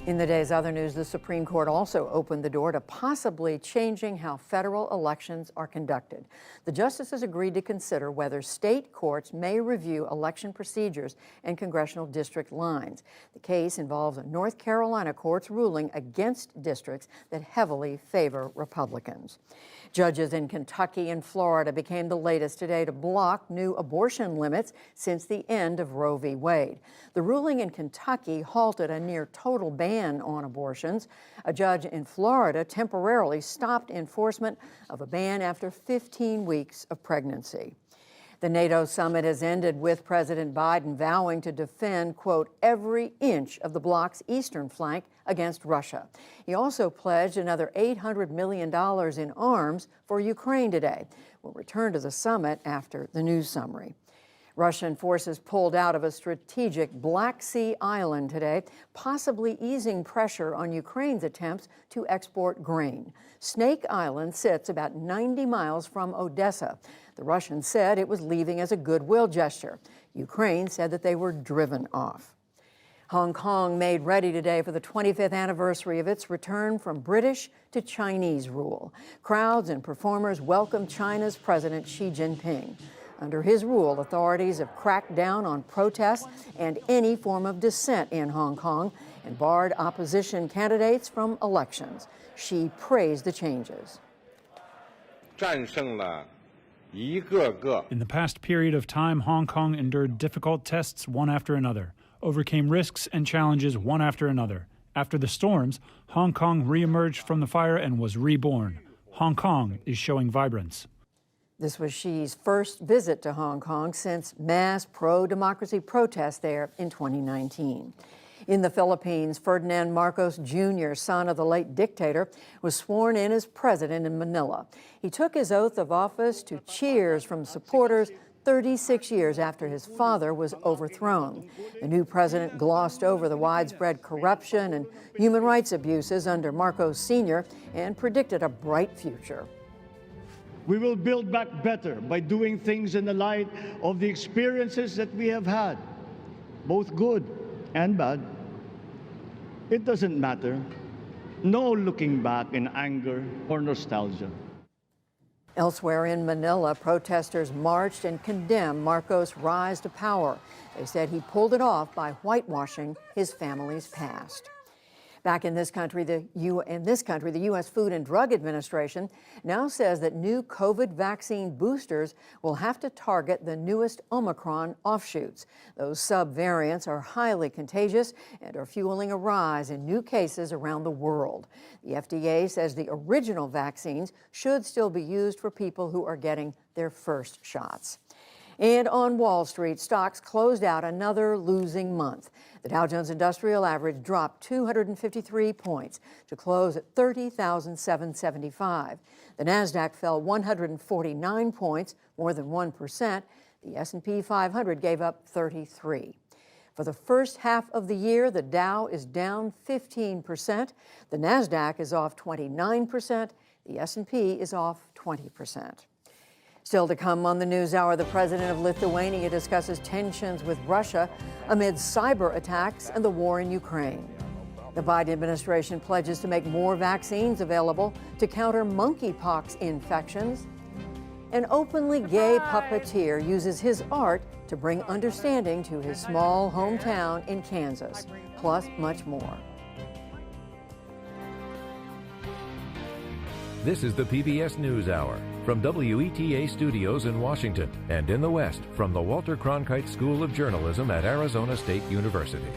In the day's other news, the Supreme Court also opened the door to possibly changing how federal elections are conducted. The justices agreed to consider whether state courts may review election procedures and congressional district lines. The case involves a North Carolina court's ruling against districts that heavily favor Republicans. Judges in Kentucky and Florida became the latest today to block new abortion limits since the end of Roe v. Wade. The ruling in Kentucky halted a near total ban on abortions. A judge in Florida temporarily stopped enforcement of a ban after 15 weeks of pregnancy. The NATO summit has ended with President Biden vowing to defend, quote, every inch of the bloc's eastern flank against Russia. He also pledged another $800 million in arms for Ukraine today. We'll return to the summit after the news summary. Russian forces pulled out of a strategic Black Sea island today, possibly easing pressure on Ukraine's attempts to export grain. Snake Island sits about 90 miles from Odessa. The Russians said it was leaving as a goodwill gesture. Ukraine said that they were driven off. Hong Kong made ready today for the 25th anniversary of its return from British to Chinese rule. Crowds and performers welcomed China's President Xi Jinping. Under his rule, authorities have cracked down on protests and any form of dissent in Hong Kong and barred opposition candidates from elections. Xi praised the changes. In the past period of time, Hong Kong endured difficult tests one after another, overcame risks and challenges one after another. After the storms, Hong Kong reemerged from the fire and was reborn. Hong Kong is showing vibrance. This was Xi's first visit to Hong Kong since mass pro-democracy protests there in 2019. In the Philippines, Ferdinand Marcos Jr., son of the late dictator, was sworn in as president in Manila. He took his oath of office to cheers from supporters 36 years after his father was overthrown. The new president glossed over the widespread corruption and human rights abuses under Marcos Sr. and predicted a bright future. We will build back better by doing things in the light of the experiences that we have had, both good and bad. It doesn't matter. No looking back in anger or nostalgia. Elsewhere in Manila, protesters marched and condemned Marcos' rise to power. They said he pulled it off by whitewashing his family's past. Back in this country, the U.S. Food and Drug Administration now says that new COVID vaccine boosters will have to target the newest Omicron offshoots. Those subvariants are highly contagious and are fueling a rise in new cases around the world. The FDA says the original vaccines should still be used for people who are getting their first shots. And on Wall Street, stocks closed out another losing month. The Dow Jones Industrial Average dropped 253 points to close at 30,775. The Nasdaq fell 149 points, more than 1%. The S&P 500 gave up 33. For the first half of the year, the Dow is down 15%. The Nasdaq is off 29%. The S&P is off 20%. Still to come on the NewsHour, the president of Lithuania discusses tensions with Russia amid cyber attacks and the war in Ukraine. The Biden administration pledges to make more vaccines available to counter monkeypox infections. An openly gay puppeteer uses his art to bring understanding to his small hometown in Kansas, plus much more. This is the PBS NewsHour from WETA Studios in Washington and in the West from the Walter Cronkite School of Journalism at Arizona State University.